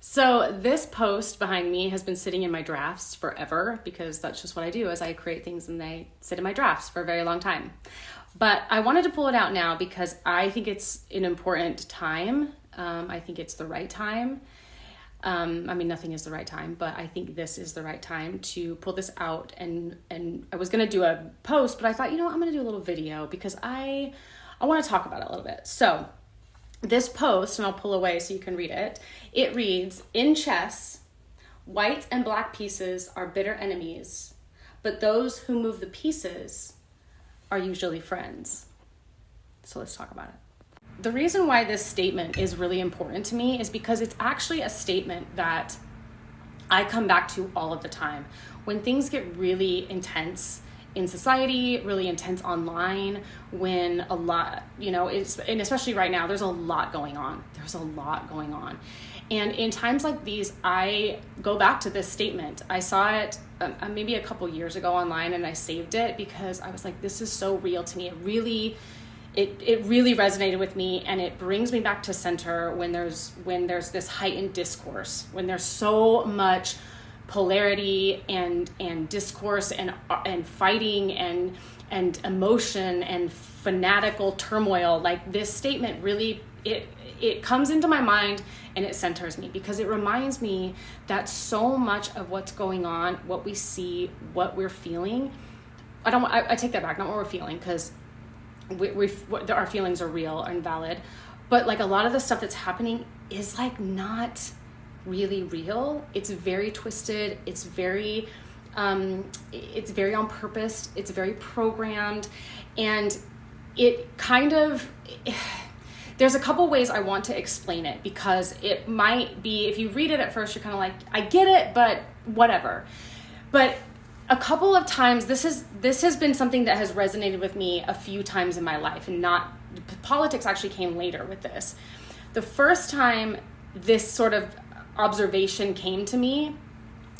So this post behind me has been sitting in my drafts forever because that's just what I do, is I create things and they sit in my drafts for a very long time. But I wanted to pull it out now because I think it's an important time. I think it's the right time. Nothing is the right time, but I think this is the right time to pull this out. And I was going to do a post, but I thought, I'm going to do a little video because I want to talk about it a little bit. So this post, and I'll pull away so you can read it. It reads, "In chess, white and black pieces are bitter enemies, but those who move the pieces are usually friends." So let's talk about it. The reason why this statement is really important to me is because it's actually a statement that I come back to all of the time. When things get really intense in society, really intense online, when a lot, and especially right now, there's a lot going on. And in times like these, I go back to this statement. I saw it maybe a couple years ago online, and I saved it because I was like, this is so real to me. It really resonated with me, and it brings me back to center when there's this heightened discourse, when there's so much polarity and discourse and fighting and emotion and fanatical turmoil. Like, this statement really, it comes into my mind and it centers me because it reminds me that so much of what's going on, what we see, what we're feeling, I take that back, not what we're feeling, because our feelings are real and valid, but like a lot of the stuff that's happening is like not really real. It's very twisted. It's very on purpose. It's very programmed, and it kind of, there's a couple ways I want to explain it, because it might be, if you read it at first, you're kind of like, I get it, but whatever. But a couple of times, this has been something that has resonated with me a few times in my life, and not, politics actually came later with this. The first time this sort of observation came to me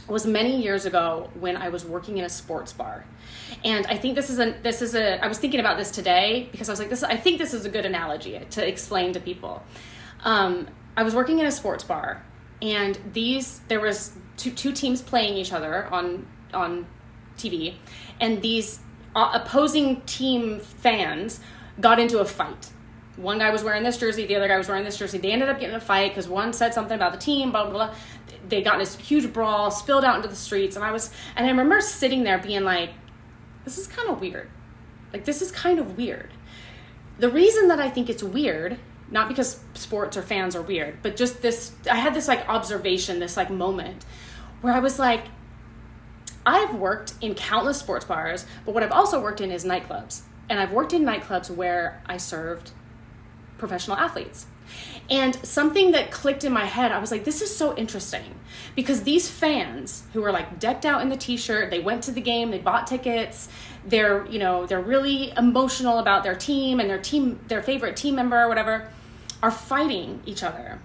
was many years ago when I was working in a sports bar. And I think I was thinking about this today because I was like, I think this is a good analogy to explain to people. I was working in a sports bar, and there was two teams playing each other on TV, and these opposing team fans got into a fight. One guy was wearing this jersey, the other guy was wearing this jersey. They ended up getting in a fight because one said something about the team, blah, blah, blah. They got in this huge brawl, spilled out into the streets, and I remember sitting there being like, this is kind of weird. Like, this is kind of weird. The reason that I think it's weird, not because sports or fans are weird, but just I had this like observation, this like moment where I was like, I've worked in countless sports bars, but what I've also worked in is nightclubs. And I've worked in nightclubs where I served professional athletes. And something that clicked in my head, I was like, this is so interesting, because these fans who are like decked out in the t-shirt, they went to the game, they bought tickets, they're really emotional about their team and their favorite team member or whatever, are fighting each other.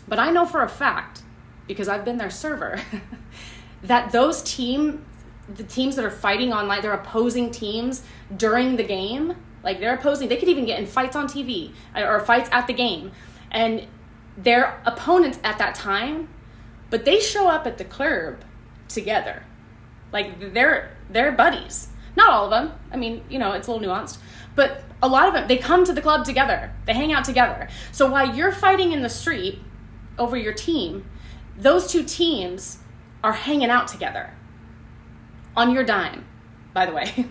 But I know for a fact, because I've been their server, that the teams that are fighting online, they're opposing teams during the game. Like, they're opposing, they could even get in fights on TV or fights at the game, and they're opponents at that time, but they show up at the club together. Like, they're buddies. Not all of them. I mean, it's a little nuanced, but a lot of them, they come to the club together. They hang out together. So while you're fighting in the street over your team, those two teams are hanging out together on your dime, by the way.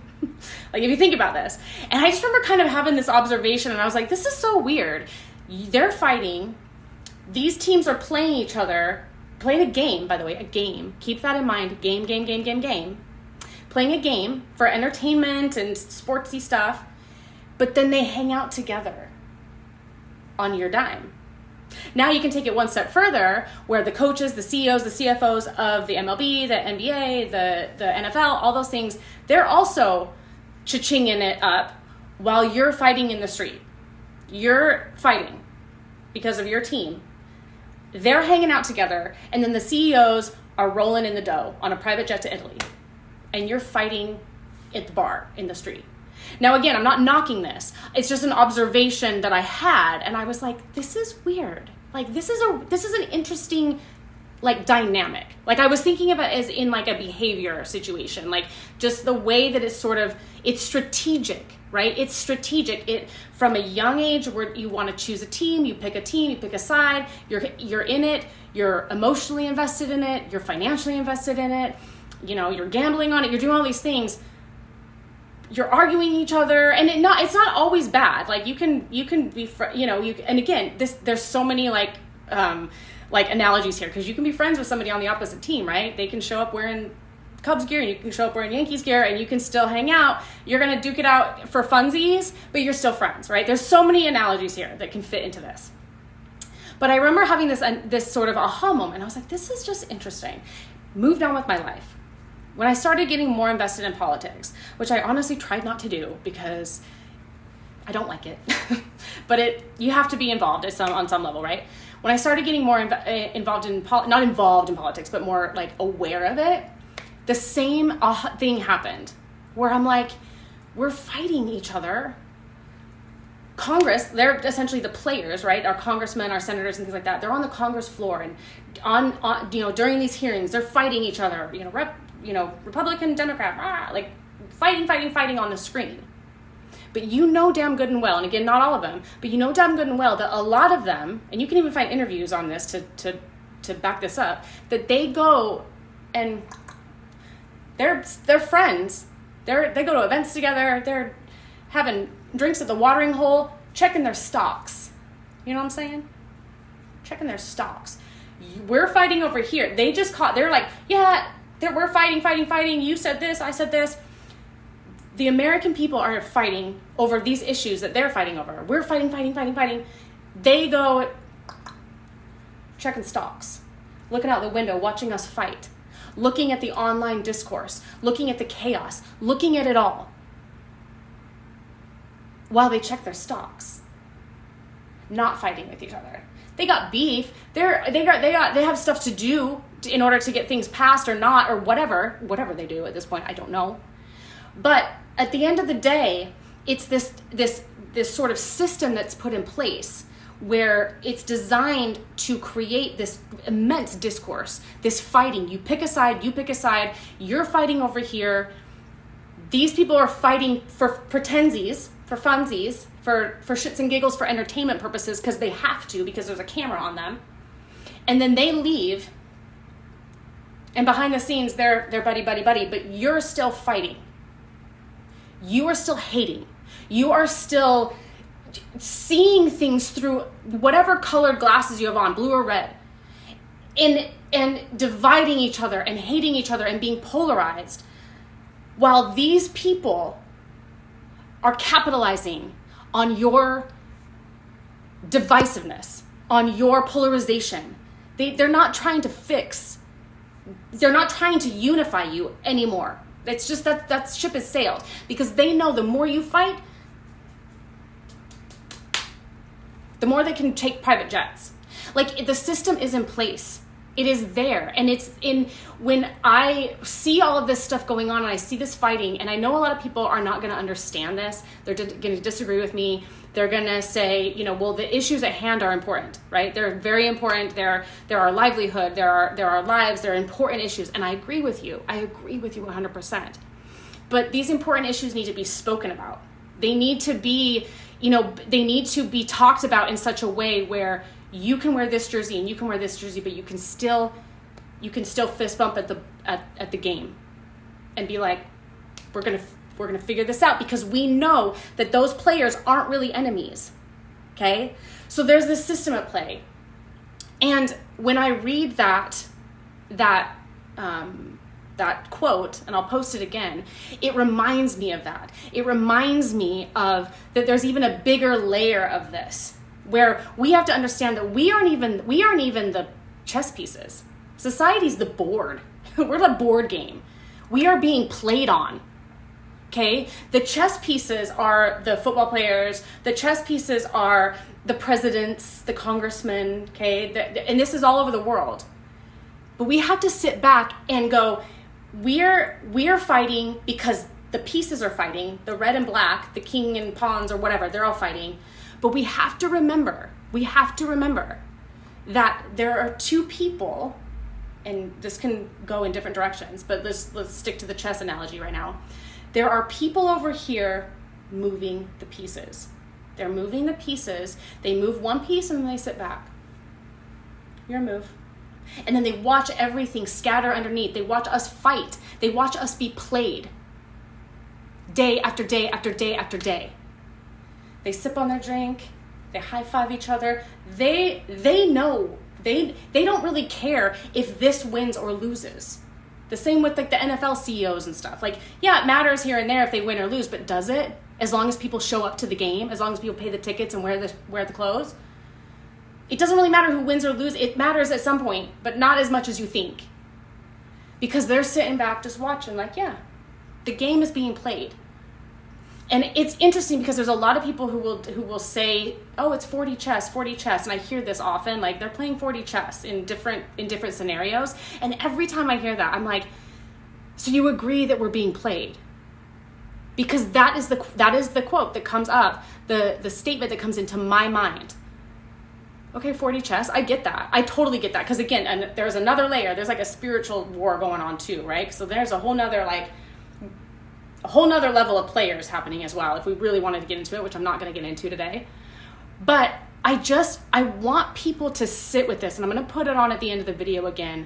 Like, if you think about this. And I just remember kind of having this observation, and I was like, this is so weird. They're fighting. These teams are playing each other, playing a game, by the way, a game. Keep that in mind. Game. Playing a game for entertainment and sportsy stuff. But then they hang out together on your dime. Now you can take it one step further, where the coaches, the CEOs, the CFOs of the MLB, the NBA, the NFL, all those things, they're also cha-chinging it up while you're fighting in the street. You're fighting because of your team. They're hanging out together, and then the CEOs are rolling in the dough on a private jet to Italy. And you're fighting at the bar in the street. Now, again, I'm not knocking this. It's just an observation that I had, and I was like, this is weird. Like, this is an interesting, like, dynamic. Like, I was thinking of it as in, like, a behavior situation, like, just the way that it's strategic, right? It's strategic. It, from a young age, where you want to choose a team, you pick a side, you're in it, you're emotionally invested in it, you're financially invested in it, you know, you're gambling on it, you're doing all these things. You're arguing each other, and it's not always bad. Like, you can be, and again, there's so many like analogies here, because you can be friends with somebody on the opposite team, right? They can show up wearing Cubs gear and you can show up wearing Yankees gear, and you can still hang out. You're going to duke it out for funsies, but you're still friends, right? There's so many analogies here that can fit into this. But I remember having this sort of aha moment. I was like, this is just interesting. Moved on with my life. When I started getting more invested in politics, which I honestly tried not to do because I don't like it, but you have to be involved on some level, right? When I started getting more involved in not involved in politics, but more like aware of it, the same thing happened, where I'm like, we're fighting each other. Congress, they're essentially the players, right? Our congressmen, our senators, and things like that. They're on the Congress floor, and on during these hearings, they're fighting each other. Republican, Democrat, like fighting on the screen. But you know damn good and well, and again, not all of them, but you know damn good and well that a lot of them, and you can even find interviews on this to back this up, that they go and they're friends. They go to events together. They're having drinks at the watering hole, checking their stocks. You know what I'm saying? Checking their stocks. We're fighting over here. They're like, yeah, we're fighting. You said this, I said this. The American people are fighting over these issues that they're fighting over. We're fighting. They go checking stocks, looking out the window, watching us fight, looking at the online discourse, looking at the chaos, looking at it all, while they check their stocks, not fighting with each other. They got beef. They have stuff to do in order to get things passed or not, or whatever they do at this point. I don't know. But at the end of the day, it's this sort of system that's put in place where it's designed to create this immense discourse, this fighting. You pick a side, you're fighting over here. These people are fighting for pretensies, for funsies, for shits and giggles, for entertainment purposes, because they have to, because there's a camera on them. And then they leave, and behind the scenes, they're buddy, but you're still fighting. You are still hating. You are still seeing things through whatever colored glasses you have on, blue or red, and dividing each other and hating each other and being polarized, while these people are capitalizing on your divisiveness, on your polarization. They're not trying to fix. They're not trying to unify you anymore. It's just that ship has sailed, because they know the more you fight, the more they can take private jets. Like, the system is in place. It is there. And it's in, when I see all of this stuff going on and I see this fighting, and I know a lot of people are not going to understand this. They're going to disagree with me. They're going to say, well, the issues at hand are important, right? They're very important. They're our livelihood. They're our lives. They're important issues. And I agree with you. 100%. But these important issues need to be spoken about. They need to be, they need to be talked about in such a way where you can wear this jersey and you can wear this jersey, but you can still fist bump at the game and be like, we're gonna figure this out, because we know that those players aren't really enemies. Okay, so there's this system at play, and when I read that quote, and I'll post it again, it reminds me of that. It reminds me of that there's even a bigger layer of this, where we have to understand that we aren't even the chess pieces. Society's the board. We're the board game. We are being played on. Okay? The chess pieces are the football players. The chess pieces are the presidents, the congressmen, okay? And this is all over the world. But we have to sit back and go, we're fighting because the pieces are fighting, the red and black, the king and pawns or whatever, they're all fighting. But we have to remember that there are two people, and this can go in different directions, but let's stick to the chess analogy right now. There are people over here moving the pieces. They're moving the pieces. They move one piece and then they sit back. Your move. And then they watch everything scatter underneath. They watch us fight. They watch us be played. Day after day after day after day. They sip on their drink. They high five each other. They know. They don't really care if this wins or loses. The same with like the NFL CEOs and stuff. Like, yeah, it matters here and there if they win or lose, but does it? As long as people show up to the game, as long as people pay the tickets and wear the clothes, it doesn't really matter who wins or loses. It matters at some point, but not as much as you think. Because they're sitting back just watching like, yeah, the game is being played. And it's interesting because there's a lot of people who will say, oh, it's 40 chess. And I hear this often, like they're playing 40 chess in different scenarios. And every time I hear that, I'm like, so you agree that we're being played? Because that is the quote that comes up, the statement that comes into my mind. Okay, 40 chess, I get that. I totally get that. Because again, and there's another layer. There's like a spiritual war going on too, right? So there's a whole nother level of players happening as well, if we really wanted to get into it, which I'm not going to get into today. But I want people to sit with this, and I'm going to put it on at the end of the video again,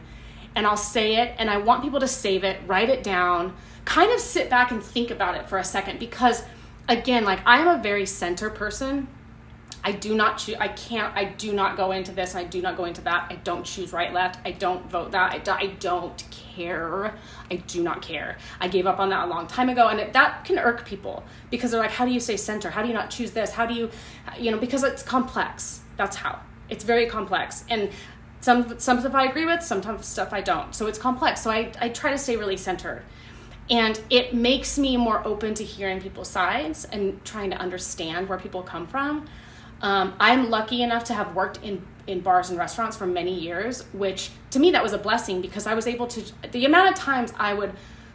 and I'll say it, and I want people to save it, write it down, kind of sit back and think about it for a second, because again, like I am a very center person. I do not go into this, and I do not go into that. I don't choose right, left. I don't vote that. I don't care. I do not care. I gave up on that a long time ago, and that can irk people because they're like, how do you stay center? How do you not choose this? How do you, because it's complex. That's how. It's very complex. And some stuff I agree with, some stuff I don't. So it's complex. So I try to stay really centered. And it makes me more open to hearing people's sides and trying to understand where people come from. I'm lucky enough to have worked in bars and restaurants for many years, which to me that was a blessing because I was able to, the amount of times I would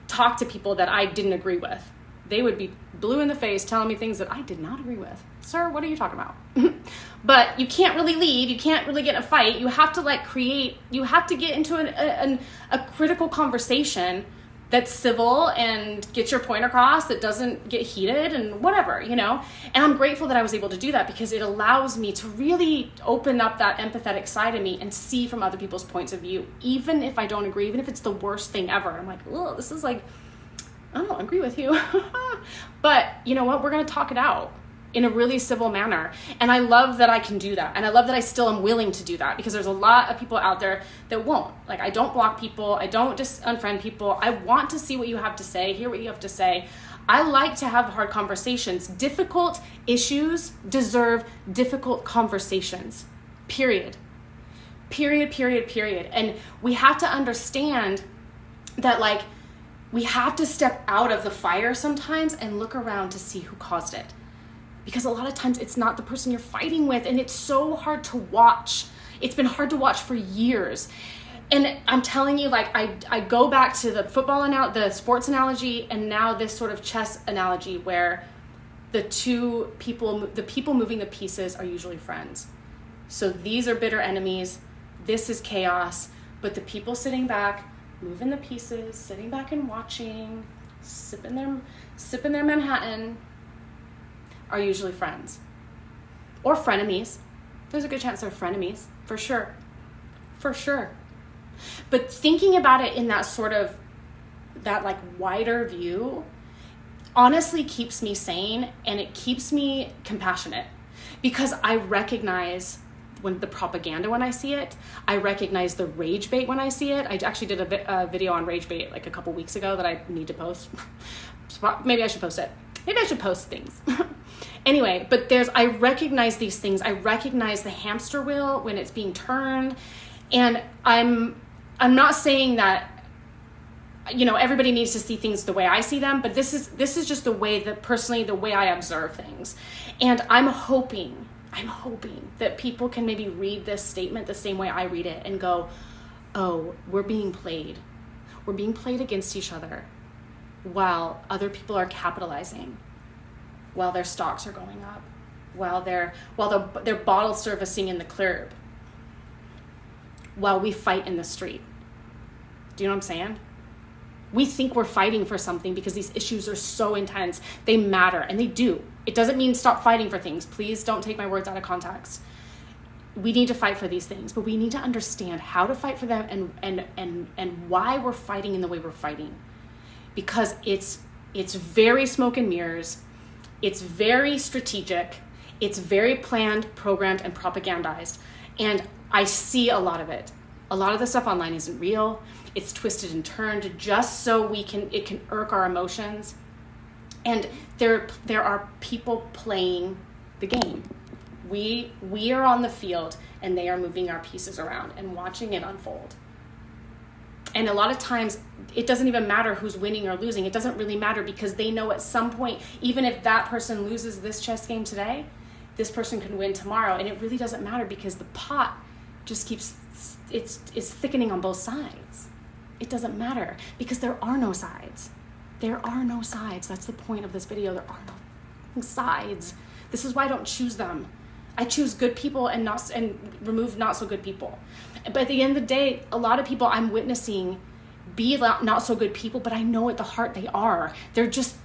talk to people that I didn't agree with, they would be blue in the face telling me things that I did not agree with. Sir, what are you talking about? But you can't really leave. You can't really get in a fight. You have to you have to get into a critical conversation that's civil and gets your point across, that doesn't get heated and whatever, And I'm grateful that I was able to do that because it allows me to really open up that empathetic side of me and see from other people's points of view, even if I don't agree, even if it's the worst thing ever. I'm like, oh, this is like, I don't agree with you. But you know what? We're going to talk it out in a really civil manner. And I love that I can do that. And I love that I still am willing to do that because there's a lot of people out there that won't. Like, I don't block people. I don't just unfriend people. I want to see what you have to say, hear what you have to say. I like to have hard conversations. Difficult issues deserve difficult conversations. Period. And we have to understand that, like, we have to step out of the fire sometimes and look around to see who caused it. Because a lot of times it's not the person you're fighting with, and it's so hard to watch. It's been hard to watch for years. And I'm telling you, like, I go back to the the sports analogy, and now this sort of chess analogy where the people moving the pieces are usually friends. So these are bitter enemies. This is chaos. But the people sitting back, moving the pieces, sitting back and watching, sipping their Manhattan, are usually friends or frenemies. There's a good chance they're frenemies, for sure. But thinking about it in that sort of, that like wider view, honestly keeps me sane and it keeps me compassionate because I recognize when the propaganda when I see it. I recognize the rage bait when I see it. I actually did a video on rage bait like a couple weeks ago that I need to post. Maybe I should post it. Maybe I should post things. Anyway, but I recognize these things. I recognize the hamster wheel when it's being turned. And I'm not saying that, everybody needs to see things the way I see them, but this is just the way that personally, the way I observe things. And I'm hoping that people can maybe read this statement the same way I read it and go, oh, we're being played. We're being played against each other while other people are capitalizing, while their stocks are going up, while they're bottle servicing in the club. while we fight in the street. Do you know what I'm saying? We think we're fighting for something because these issues are so intense. They matter, and they do. It doesn't mean stop fighting for things. Please don't take my words out of context. We need to fight for these things, but we need to understand how to fight for them and why we're fighting in the way we're fighting. Because it's very smoke and mirrors. It's very strategic. It's very planned, programmed, and propagandized. And I see a lot of it. A lot of the stuff online isn't real. It's twisted and turned just so it can irk our emotions. And there are people playing the game. We are on the field, and they are moving our pieces around and watching it unfold. And a lot of times, it doesn't even matter who's winning or losing. It doesn't really matter, because they know at some point, even if that person loses this chess game today, this person can win tomorrow. And it really doesn't matter, because the pot just keeps, it's thickening on both sides. It doesn't matter, because there are no sides. There are no sides. That's the point of this video. There are no sides. This is why I don't choose them. I choose good people and remove not so good people. But at the end of the day, a lot of people I'm witnessing be not so good people, but I know at the heart they are. They're just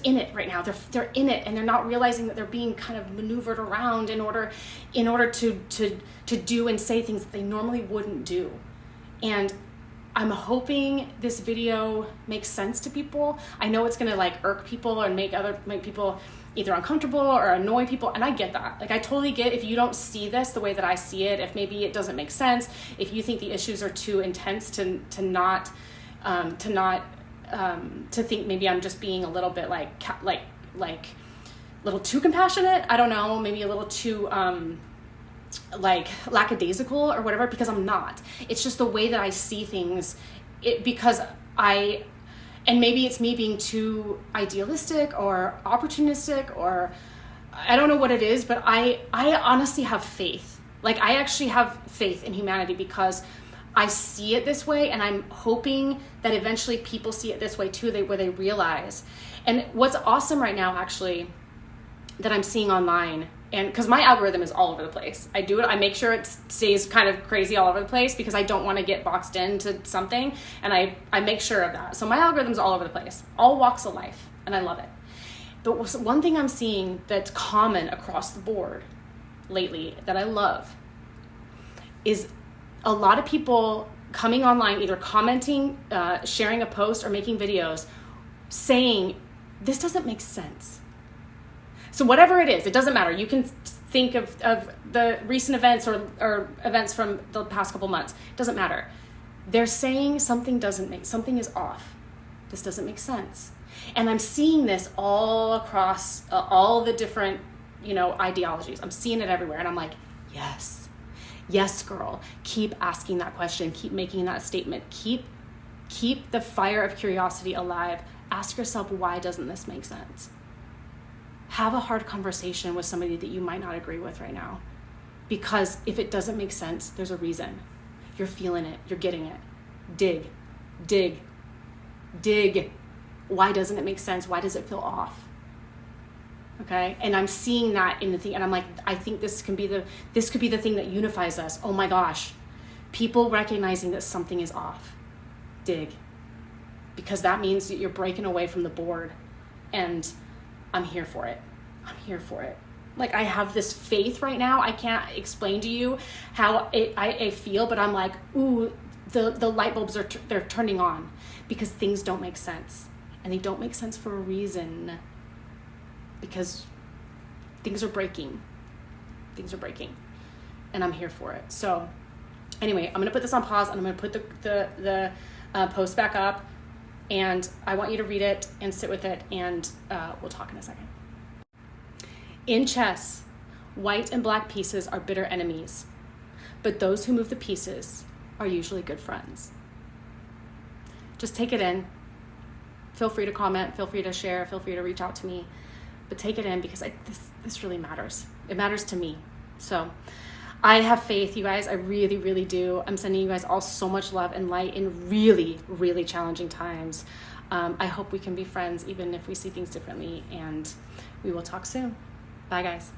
in it right now. They're in it, and they're not realizing that they're being kind of maneuvered around in order to do and say things that they normally wouldn't do. And I'm hoping this video makes sense to people. I know it's gonna like irk people and make people either uncomfortable or annoy people, and I get that. Like, I totally get if you don't see this the way that I see it, if maybe it doesn't make sense, if you think the issues are too intense to think maybe I'm just being a little bit like a little too compassionate. I don't know, maybe a little too like lackadaisical or whatever, because I'm not. It's just the way that I see things. And maybe it's me being too idealistic or opportunistic, or I don't know what it is, but I honestly have faith. Like, I actually have faith in humanity, because I see it this way, and I'm hoping that eventually people see it this way too, where they realize. And what's awesome right now, actually, that I'm seeing online, and because my algorithm is all over the place. I make sure it stays kind of crazy all over the place, because I don't want to get boxed into something, and I make sure of that. So my algorithm's all over the place, all walks of life, and I love it. But one thing I'm seeing that's common across the board lately that I love is a lot of people coming online, either commenting, sharing a post, or making videos saying, this doesn't make sense. So whatever it is, it doesn't matter. You can think of the recent events or events from the past couple months. It doesn't matter. They're saying something is off. This doesn't make sense. And I'm seeing this all across all the different, ideologies. I'm seeing it everywhere. And I'm like, yes, girl. Keep asking that question. Keep making that statement. Keep the fire of curiosity alive. Ask yourself, why doesn't this make sense? Have a hard conversation with somebody that you might not agree with right now. Because if it doesn't make sense, there's a reason. You're feeling it. You're getting it. Dig. Why doesn't it make sense? Why does it feel off? Okay? And I'm seeing that in the thing, and I'm like, I think this could be the thing that unifies us. Oh my gosh. People recognizing that something is off. Dig. Because that means that you're breaking away from the board, and I'm here for it. Like, I have this faith right now. I can't explain to you how I feel, but I'm like, ooh, the light bulbs they're turning on, because things don't make sense. And they don't make sense for a reason, because things are breaking. And I'm here for it. So anyway, I'm going to put this on pause, and I'm going to put the post back up. And I want you to read it and sit with it, and we'll talk in a second. In chess, white and black pieces are bitter enemies, but those who move the pieces are usually good friends. Just take it in. Feel free to comment, feel free to share, feel free to reach out to me, but take it in, because this really matters. It matters to me. So I have faith, you guys. I really, really do. I'm sending you guys all so much love and light in really, really challenging times. I hope we can be friends, even if we see things differently, and we will talk soon. Bye, guys.